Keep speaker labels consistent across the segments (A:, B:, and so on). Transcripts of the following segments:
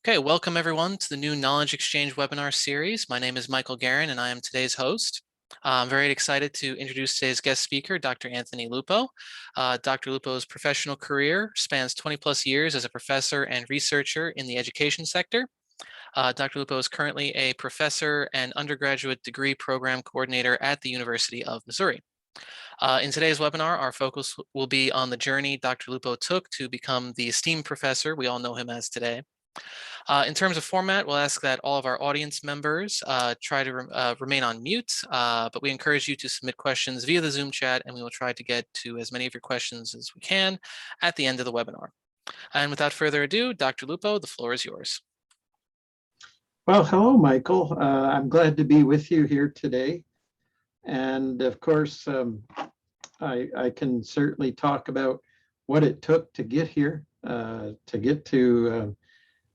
A: Okay, welcome everyone to the new Knowledge Exchange webinar series. My name is Michael Guerin and I am today's host. I'm very excited to introduce today's guest speaker, Dr. Anthony Lupo. Dr. Lupo's professional career spans 20 plus years as a professor and researcher in the education sector. Dr. Lupo is currently a professor and undergraduate degree program coordinator at the University of Missouri. In today's webinar, our focus will be on the journey Dr. Lupo took to become the esteemed professor we all know him as today. In terms of format, we'll ask that all of our audience members try to remain on mute, but we encourage you to submit questions via the Zoom chat, and we will try to get to as many of your questions as we can at the end of the webinar. And without further ado, Dr. Lupo, the floor is yours.
B: Well, hello, Michael. I'm glad to be with you here today. And of course, I can certainly talk about what it took to get here,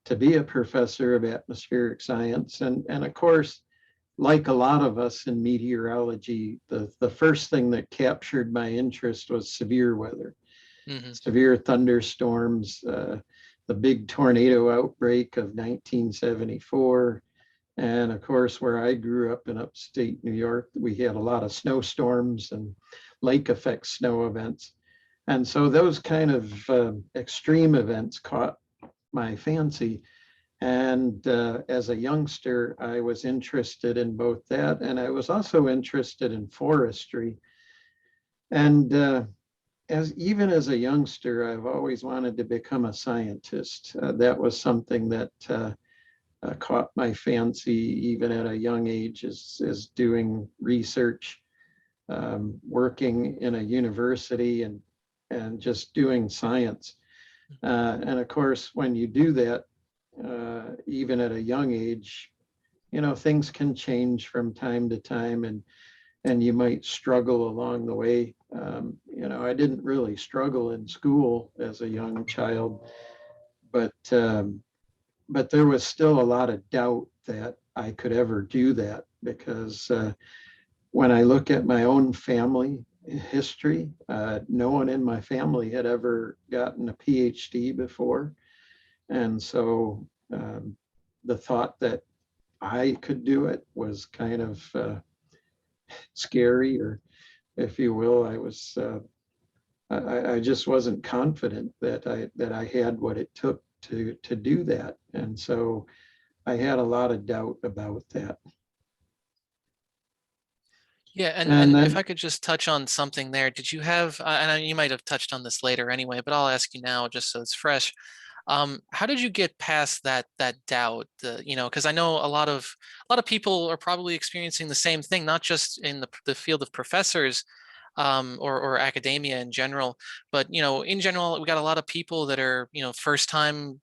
B: to be a professor of atmospheric science. And of course, like a lot of us in meteorology, the first thing that captured my interest was severe weather, severe thunderstorms, the big tornado outbreak of 1974. And of course, where I grew up in upstate New York, we had a lot of snowstorms and lake effect snow events. And so those kind of extreme events caught my fancy. And as a youngster, I was interested in both that, and I was also interested in forestry. And even as a youngster, I've always wanted to become a scientist. That was something that caught my fancy even at a young age, is doing research, working in a university and just doing science. And of course, when you do that, even at a young age, things can change from time to time, and you might struggle along the way. I didn't really struggle in school as a young child, but there was still a lot of doubt that I could ever do that, because when I look at my own family history, no one in my family had ever gotten a PhD before. And so the thought that I could do it was kind of scary, or if you will. I just wasn't confident that I had what it took to do that. And so I had a lot of doubt about that.
A: Yeah, and if I could just touch on something there, did you have, and you might have touched on this later anyway, but I'll ask you now just so it's fresh. How did you get past that doubt? Because I know a lot of people are probably experiencing the same thing, not just in the field of professors, or academia in general, but in general, we got a lot of people that are first time,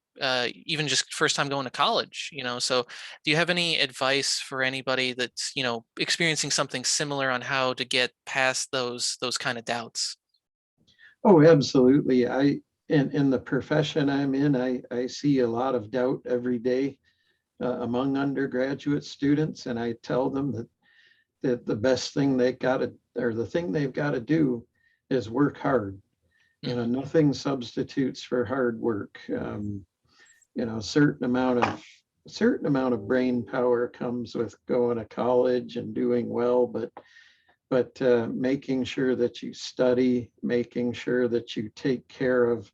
A: even just first time going to college. So do you have any advice for anybody that's experiencing something similar on how to get past those kind of doubts?
B: Oh, absolutely. In the profession I'm in, I see a lot of doubt every day among undergraduate students, and I tell them that the best thing the thing they've got to do is work hard. Nothing substitutes for hard work. Certain amount of brain power comes with going to college and doing well, but making sure that you study, making sure that you take care of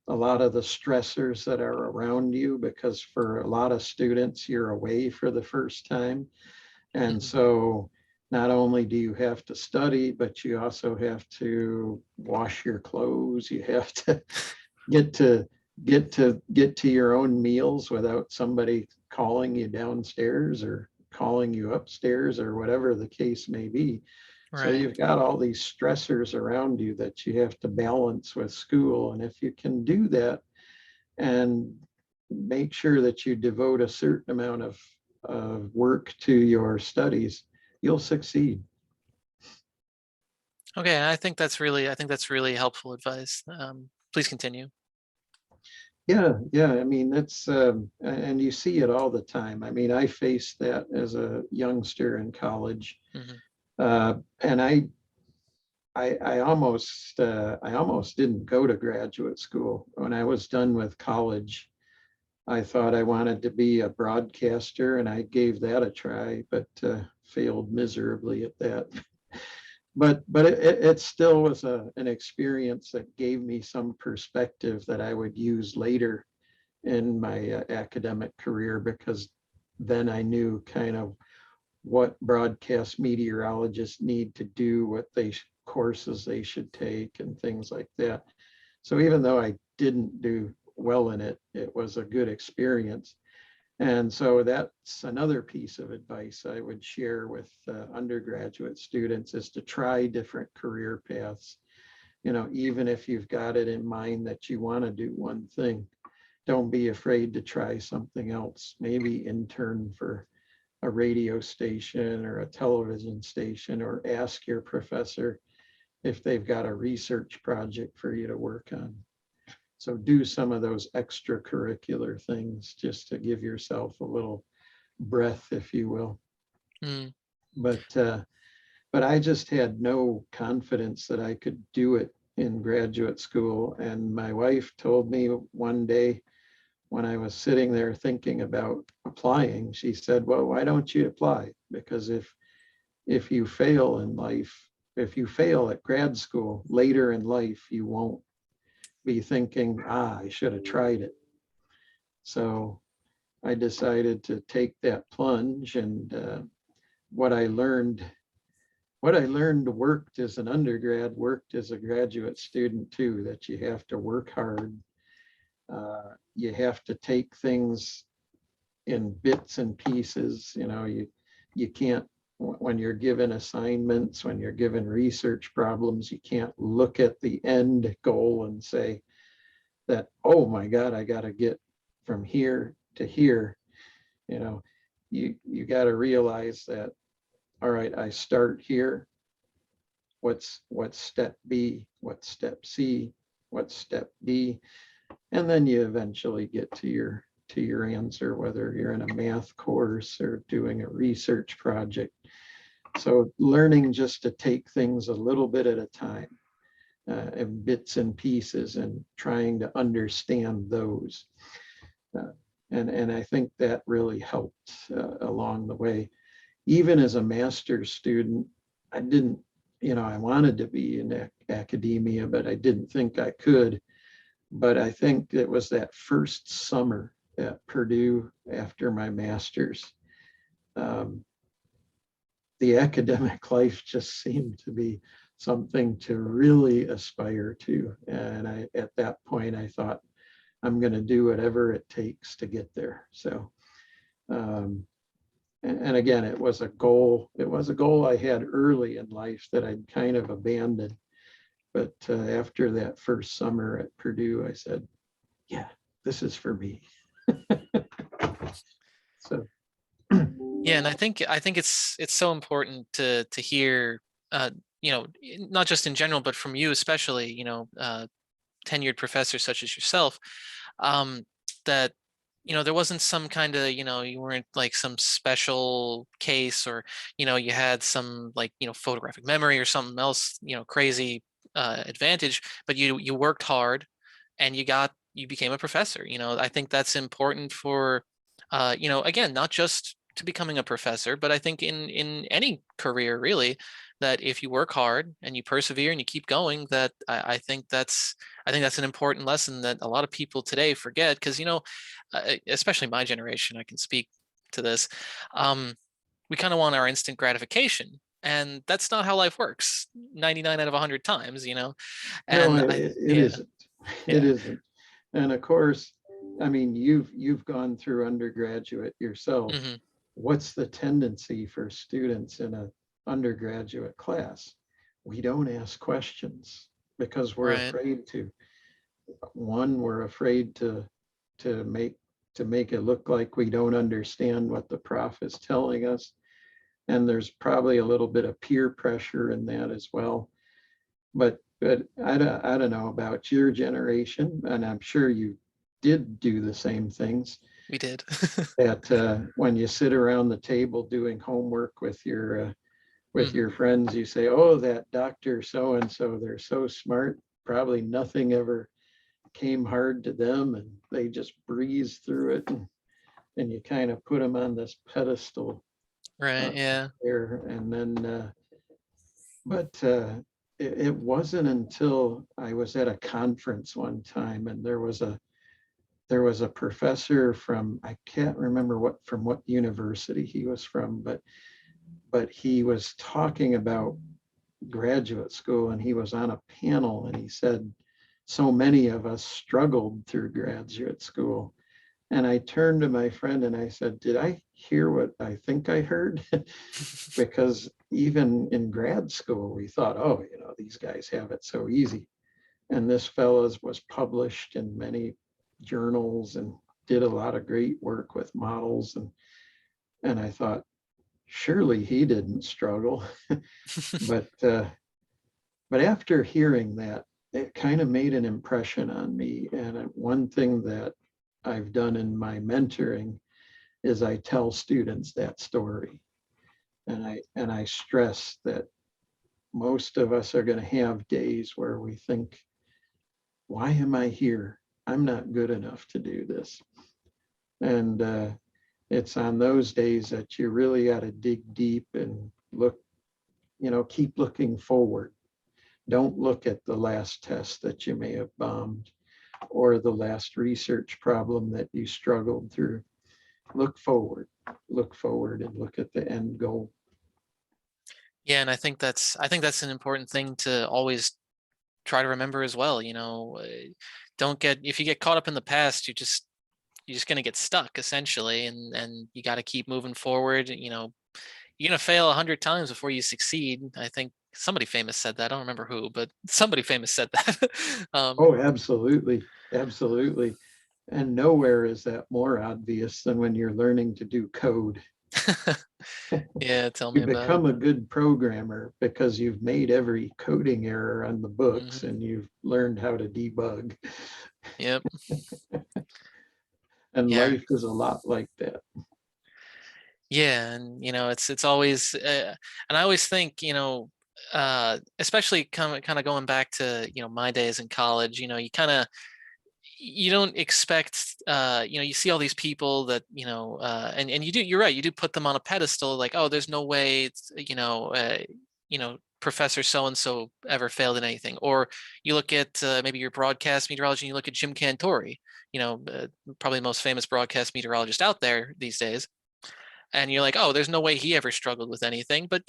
B: a lot of the stressors that are around you, because for a lot of students, you're away for the first time. And so not only do you have to study, but you also have to wash your clothes. You have to get to your own meals without somebody calling you downstairs or calling you upstairs, or whatever the case may be. Right. So you've got all these stressors around you that you have to balance with school. And if you can do that and make sure that you devote a certain amount of work to your studies, you'll succeed.
A: Okay, I think that's really helpful advice. Please continue.
B: Yeah. I mean, that's and you see it all the time. I mean, I faced that as a youngster in college. And I almost didn't go to graduate school. When I was done with college, I thought I wanted to be a broadcaster, and I gave that a try, but failed miserably at that. But it still was an experience that gave me some perspective that I would use later in my academic career, because then I knew kind of what broadcast meteorologists need to do, what courses they should take, and things like that. So even though I didn't do well in it, it was a good experience. And so that's another piece of advice I would share with undergraduate students, is to try different career paths. Even if you've got it in mind that you want to do one thing, don't be afraid to try something else. Maybe intern for a radio station or a television station, or ask your professor if they've got a research project for you to work on. So do some of those extracurricular things just to give yourself a little breath, if you will.
A: Mm.
B: But I just had no confidence that I could do it in graduate school. And my wife told me one day, when I was sitting there thinking about applying, she said, well, why don't you apply? Because if you fail in life, if you fail at grad school later in life, you won't be thinking, I should have tried it. So I decided to take that plunge, and what I learned worked as an undergrad, worked as a graduate student too, that you have to work hard. You have to take things in bits and pieces. You can't, when you're given assignments, when you're given research problems, you can't look at the end goal and say that, oh my God, I got to get from here to here. You got to realize that, all right, I start here. What's step B? What's step C? What's step D? And then you eventually get to your answer, whether you're in a math course or doing a research project. So learning just to take things a little bit at a time, in bits and pieces, and trying to understand those. And I think that really helped along the way. Even as a master's student, I didn't, I wanted to be in academia, but I didn't think I could. But I think it was that first summer at Purdue after my master's, the academic life just seemed to be something to really aspire to. And at that point, I thought, I'm going to do whatever it takes to get there. So, and again, it was a goal. It was a goal I had early in life that I'd kind of abandoned. But after that first summer at Purdue, I said, yeah, this is for me. So
A: Yeah, and I think it's so important to hear, not just in general, but from you especially, tenured professors such as yourself, that there wasn't some kind of, you weren't like some special case, or you had some, like, photographic memory or something else, crazy advantage, but you worked hard and you became a professor. I think that's important for again, not just to becoming a professor, but I think in any career really, that if you work hard and you persevere and you keep going, that I think that's an important lesson that a lot of people today forget, because especially my generation, I can speak to this. We kind of want our instant gratification, and that's not how life works 99 out of 100 times.
B: no,
A: And
B: it
A: yeah,
B: isn't. It
A: yeah.
B: isn't. And of course, I mean, you've gone through undergraduate yourself.
A: Hmm.
B: What's the tendency for students in an undergraduate class? We don't ask questions because we're
A: Right.
B: afraid to. One, we're afraid to make to make it look like we don't understand what the prof is telling us. And there's probably a little bit of peer pressure in that as well. But I don't know about your generation, and I'm sure you did do the same things,
A: We did.
B: that when you sit around the table doing homework with
A: Hmm.
B: your friends, you say, oh, that doctor so and so, they're so smart, probably nothing ever came hard to them and they just breezed through it. And you kind of put them on this pedestal
A: Right. Yeah.
B: there. And then, it wasn't until I was at a conference one time and there was a professor from, I can't remember from what university he was from, but he was talking about graduate school and he was on a panel and he said, so many of us struggled through graduate school. And I turned to my friend and I said, did I hear what I think I heard? Because even in grad school, we thought, oh, these guys have it so easy. And this fellow's was published in many journals and did a lot of great work with models. And I thought, surely he didn't struggle. But after hearing that, it kind of made an impression on me. And one thing that I've done in my mentoring is I tell students that story. And I stress that most of us are going to have days where we think, why am I here? I'm not good enough to do this. And it's on those days that you really got to dig deep and look, keep looking forward. Don't look at the last test that you may have bombed or the last research problem that you struggled through. Look forward and look at the end goal.
A: Yeah, and I think that's an important thing to always try to remember as well. Don't get if you get caught up in the past, you're just gonna get stuck essentially, and you got to keep moving forward. You're gonna fail 100 times before you succeed. I think somebody famous said that. I don't remember who, but somebody famous said that.
B: Oh, absolutely. Absolutely. And nowhere is that more obvious than when you're learning to do code.
A: Yeah, tell
B: You
A: me about it.
B: become a good programmer because you've made every coding error on the books
A: Hmm.
B: and you've learned how to debug.
A: Yep.
B: And
A: Yeah.
B: life is a lot like that.
A: Yeah, and it's always, and I always think, especially kind of going back to my days in college. You don't expect, you see all these people that and you're right, you do put them on a pedestal, like, oh, there's no way Professor so and so ever failed in anything. Or you look at maybe your broadcast meteorology and you look at Jim Cantori, probably the most famous broadcast meteorologist out there these days, and you're like, oh, there's no way he ever struggled with anything. But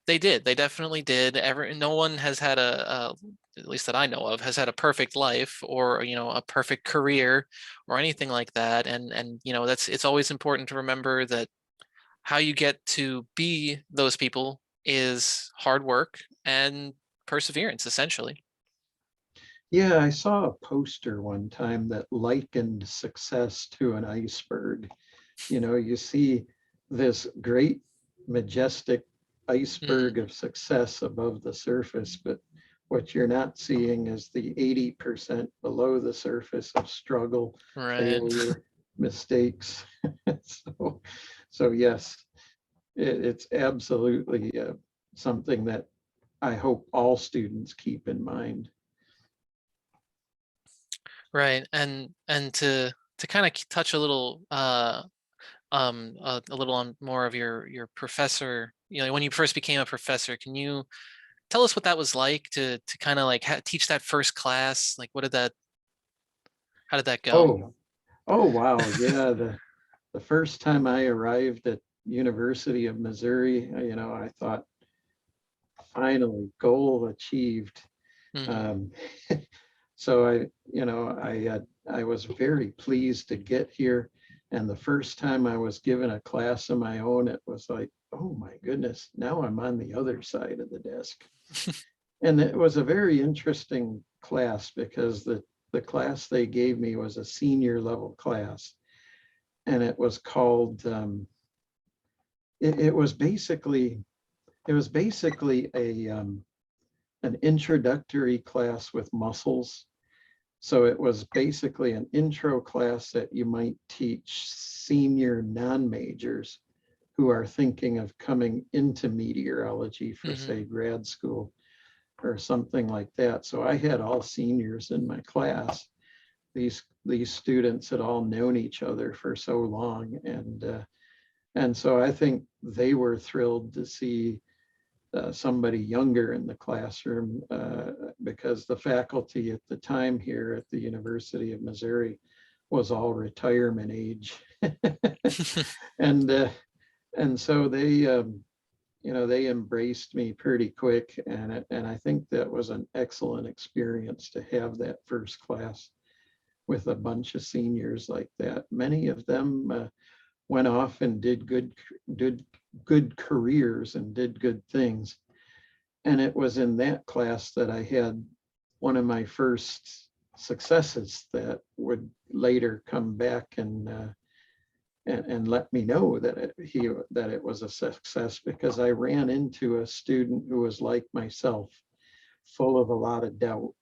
A: they did. They definitely did. No one has had at least that I know of, has had a perfect life or a perfect career or anything like that. And it's always important to remember that how you get to be those people is hard work and perseverance, essentially.
B: Yeah, I saw a poster one time that likened success to an iceberg. You see this great, majestic
A: Mhm.
B: iceberg of success above the surface, but what you're not seeing is the 80% below the surface of struggle,
A: Right.
B: failure, mistakes. so, so yes, it's absolutely something that I hope all students keep in mind.
A: Right. And to kind of touch a little a little on more of your professor, when you first became a professor, can you tell us what that was like to kind of like teach that first class? Like, how did that go?
B: Oh, oh wow, yeah. The first time I arrived at University of Missouri, I thought, finally, goal achieved.
A: Hmm.
B: Um, so I was very pleased to get here. And the first time I was given a class of my own, it was like, oh my goodness, now I'm on the other side of the desk. And it was a very interesting class because the class they gave me was a senior level class. And it was called, it was basically, an introductory class with muscles. So it was basically an intro class that you might teach senior non-majors who are thinking of coming into meteorology for,
A: Hmm.
B: say, grad school or something like that. So I had all seniors in my class. These students had all known each other for so long, and so I think they were thrilled to see somebody younger in the classroom, because the faculty at the time here at the University of Missouri was all retirement age. and and so they embraced me pretty quick, and I think that was an excellent experience to have that first class with a bunch of seniors like that. Many of them went off and did good careers and did good things. And it was in that class that I had one of my first successes that would later come back and let me know that it was a success, because I ran into a student who was like myself, full of a lot of doubt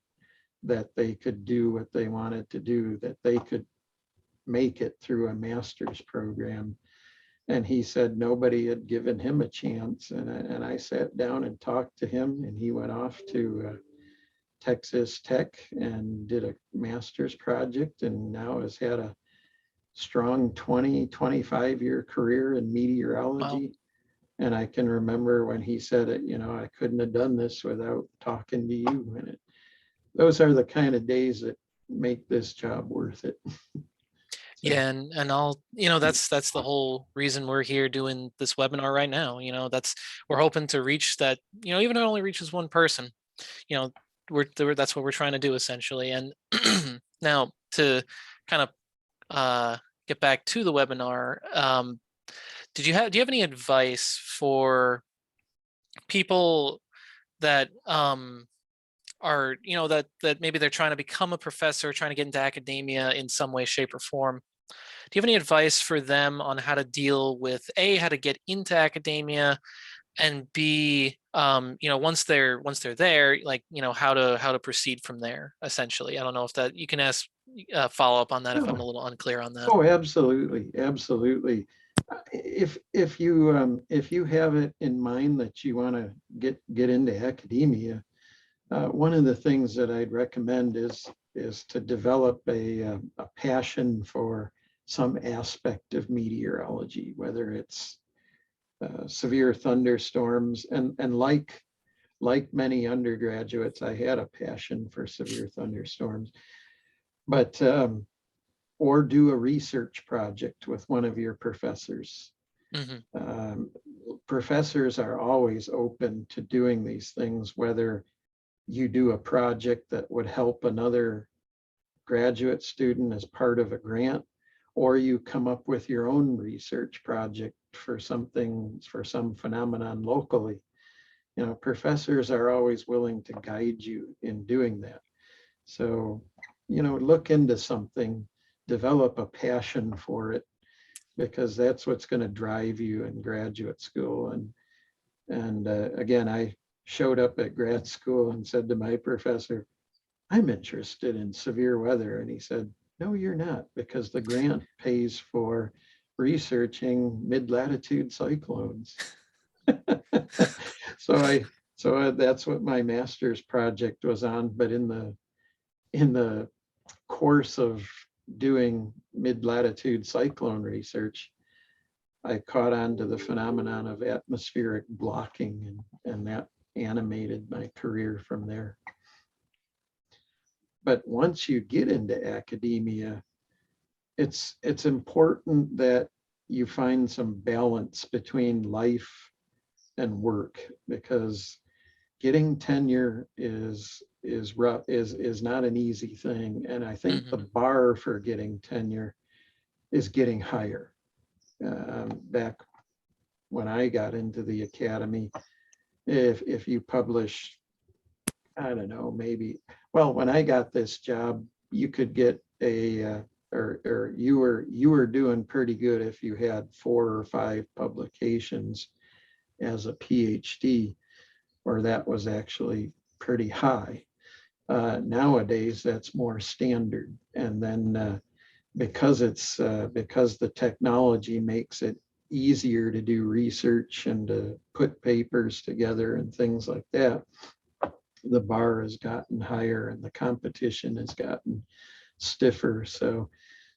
B: that they could do what they wanted to do, that they could make it through a master's program. And he said nobody had given him a chance. And I sat down and talked to him, and he went off to Texas Tech and did a master's project, and now has had a strong 25-year career in
A: Wow.
B: meteorology. And I can remember when he said it, I couldn't have done this without talking to you. And those are the kind of days that make this job worth it.
A: Yeah, and I'll, that's the whole reason we're here doing this webinar right now. We're hoping to reach that, even if it only reaches one person, that's what we're trying to do essentially. And now to kind of get back to the webinar, do you have any advice for people that are, that maybe they're trying to become a professor, trying to get into academia in some way, shape, or form? Do you have any advice for them on how to deal with how to get into academia, and B, once they're there, like, how to proceed from there, essentially? I don't know if that you can ask follow up on that if I'm a little unclear on that.
B: Oh, absolutely, absolutely. If you have it in mind that you want to get into academia, one of the things that I'd recommend is to develop a passion for some aspect of meteorology, whether it's severe thunderstorms, and like many undergraduates, I had a passion for severe thunderstorms, but or do a research project with one of your professors.
A: Mm-hmm.
B: Professors are always open to doing these things, whether you do a project that would help another graduate student as part of a grant, or you come up with your own research project for some phenomenon locally. Professors are always willing to guide you in doing that. So, look into something, develop a passion for it, because that's what's going to drive you in graduate school. And again, I showed up at grad school and said to my professor, I'm interested in severe weather. And he said, no, you're not, because the grant pays for researching mid-latitude cyclones. So that's what my master's project was on. But in the course of doing mid-latitude cyclone research, I caught on to the phenomenon of atmospheric blocking, and that animated my career from there. But once you get into academia, it's important that you find some balance between life and work, because getting tenure is not an easy thing. And I think the bar for getting tenure is getting higher. Back when I got into the academy, if you publish, I don't know, when I got this job, you could get or you were doing pretty good if you had 4 or 5 publications as a PhD, or that was actually pretty high. Nowadays, that's more standard. And then because the technology makes it easier to do research and to put papers together and things like that, the bar has gotten higher and the competition has gotten stiffer. So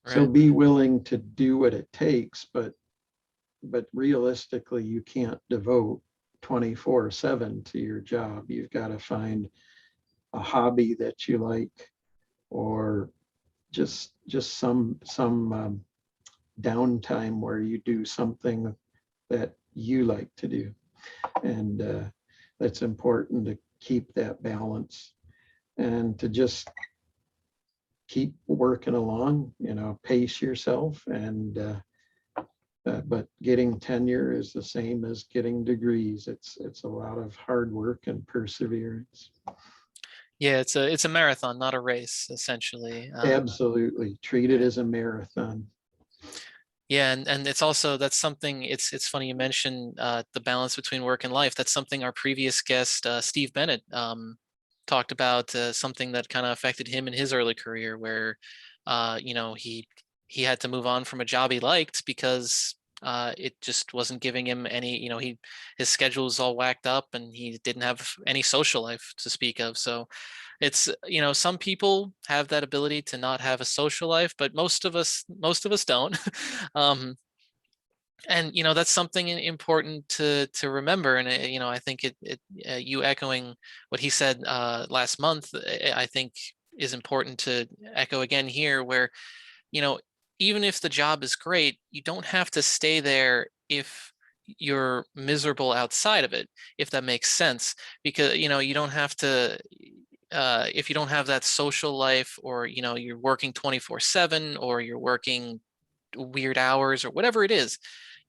A: Right.
B: be willing to do what it takes, but realistically, you can't devote 24/7 to your job. You've got to find a hobby that you like, or just some downtime where you do something that you like to do. And that's important to keep that balance and to just keep working along, pace yourself. And but getting tenure is the same as getting degrees. It's a lot of hard work and perseverance.
A: Yeah, it's a marathon, not a race, essentially.
B: Absolutely. Treat it
A: Right.
B: as a marathon.
A: Yeah, and it's also, that's something, it's funny you mentioned the balance between work and life. That's something our previous guest, Steve Bennett, talked about, something that kind of affected him in his early career, where he had to move on from a job he liked because it just wasn't giving him any, his schedule was all whacked up and he didn't have any social life to speak of. So it's, some people have that ability to not have a social life, but most of us don't. um and that's something important to remember. And I think you echoing what he said last month, I think is important to echo again here, where you know even if the job is great, you don't have to stay there if you're miserable outside of it, if that makes sense. Because you don't have to, if you don't have that social life, or you're working 24/7, or you're working weird hours, or whatever it is,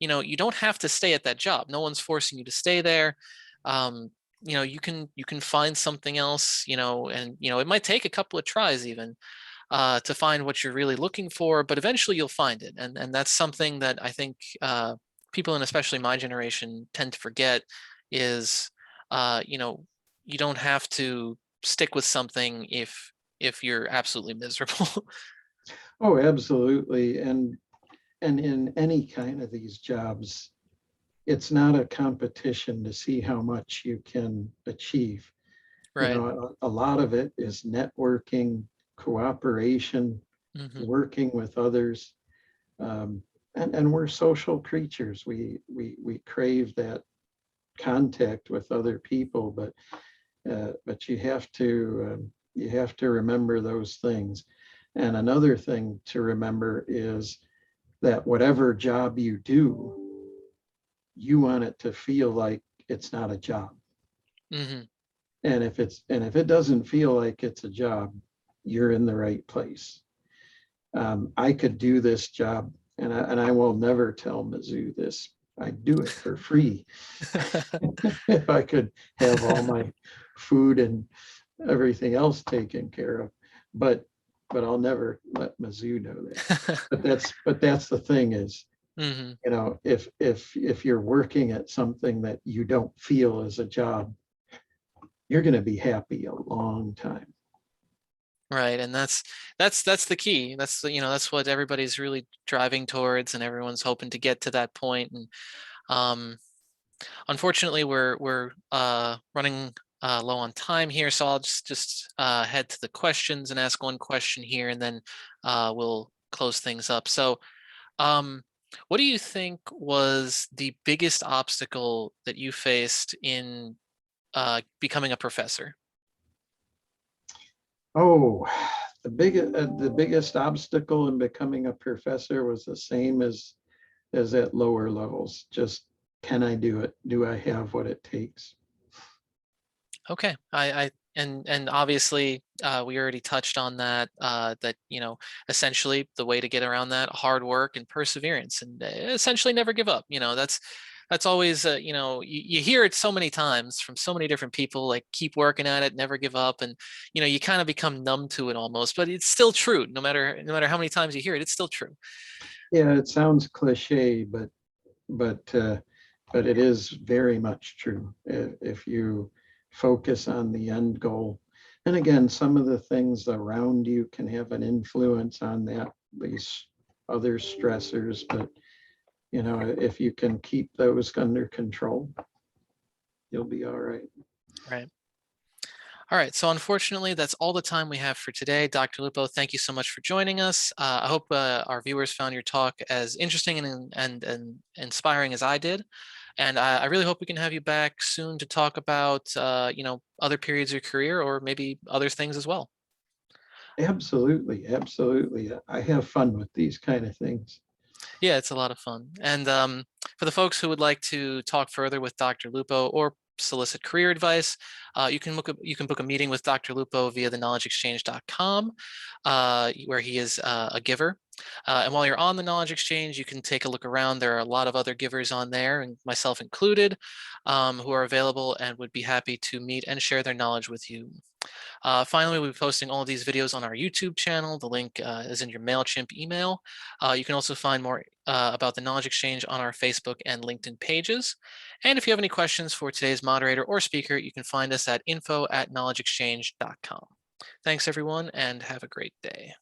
A: you don't have to stay at that job. No one's forcing you to stay there. um you can find something else, and it might take a couple of tries even to find what you're really looking for, but eventually you'll find it. And that's something that I think people, and especially my generation, tend to forget, is you don't have to stick with something if you're absolutely miserable.
B: Oh, absolutely. And in any kind of these jobs, it's not a competition to see how much you can achieve.
A: Right.
B: A lot of it is networking, cooperation,
A: Hmm.
B: working with others. Um, and we're social creatures. We crave that contact with other people, but you have to remember those things. And another thing to remember is that whatever job you do, you want it to feel like it's not a job.
A: Hmm.
B: And if it doesn't feel like it's a job, you're in the right place. I could do this job, and I will never tell Mizzou this. I'd do it for free if I could have all my food and everything else taken care of. But I'll never let Mizzou know that. But that's the thing is,
A: Hmm.
B: if you're working at something that you don't feel is a job, you're going to be happy a long time.
A: Right, and that's the key. That's what everybody's really driving towards, and everyone's hoping to get to that point. And um, unfortunately, we're running low on time here, so I'll just head to the questions and ask one question here, and then we'll close things up. So, um, what do you think was the biggest obstacle that you faced in becoming a professor?
B: Oh, the biggest obstacle in becoming a professor was the same as at lower levels. Just, can I do it? Do I have what it takes?
A: Okay, and obviously we already touched on that. That essentially the way to get around that, hard work and perseverance, and essentially never give up. That's always you hear it so many times from so many different people, like keep working at it, never give up, and you kind of become numb to it almost. But it's still true. No matter how many times you hear it, it's still true.
B: Yeah, it sounds cliche, but but it is very much true. If you focus on the end goal, and again, some of the things around you can have an influence on that, these other stressors, but if you can keep those under control, you'll be all right.
A: Right. All right, so unfortunately, that's all the time we have for today. Dr. Lupo, thank you so much for joining us. I hope our viewers found your talk as interesting and inspiring as I did. And I really hope we can have you back soon to talk about, other periods of your career or maybe other things as well.
B: Absolutely, absolutely. I have fun with these kind of things.
A: Yeah, it's a lot of fun. And for the folks who would like to talk further with Dr. Lupo or solicit career advice, you can book a meeting with Dr. Lupo via theknowledgeexchange.com, where he is a giver. And while you're on the Knowledge Exchange, you can take a look around. There are a lot of other givers on there, and myself included, who are available and would be happy to meet and share their knowledge with you. Finally, we'll be posting all of these videos on our YouTube channel. The link is in your MailChimp email. You can also find more about the Knowledge Exchange on our Facebook and LinkedIn pages. And if you have any questions for today's moderator or speaker, you can find us at info@knowledgeexchange.com. Thanks, everyone, and have a great day.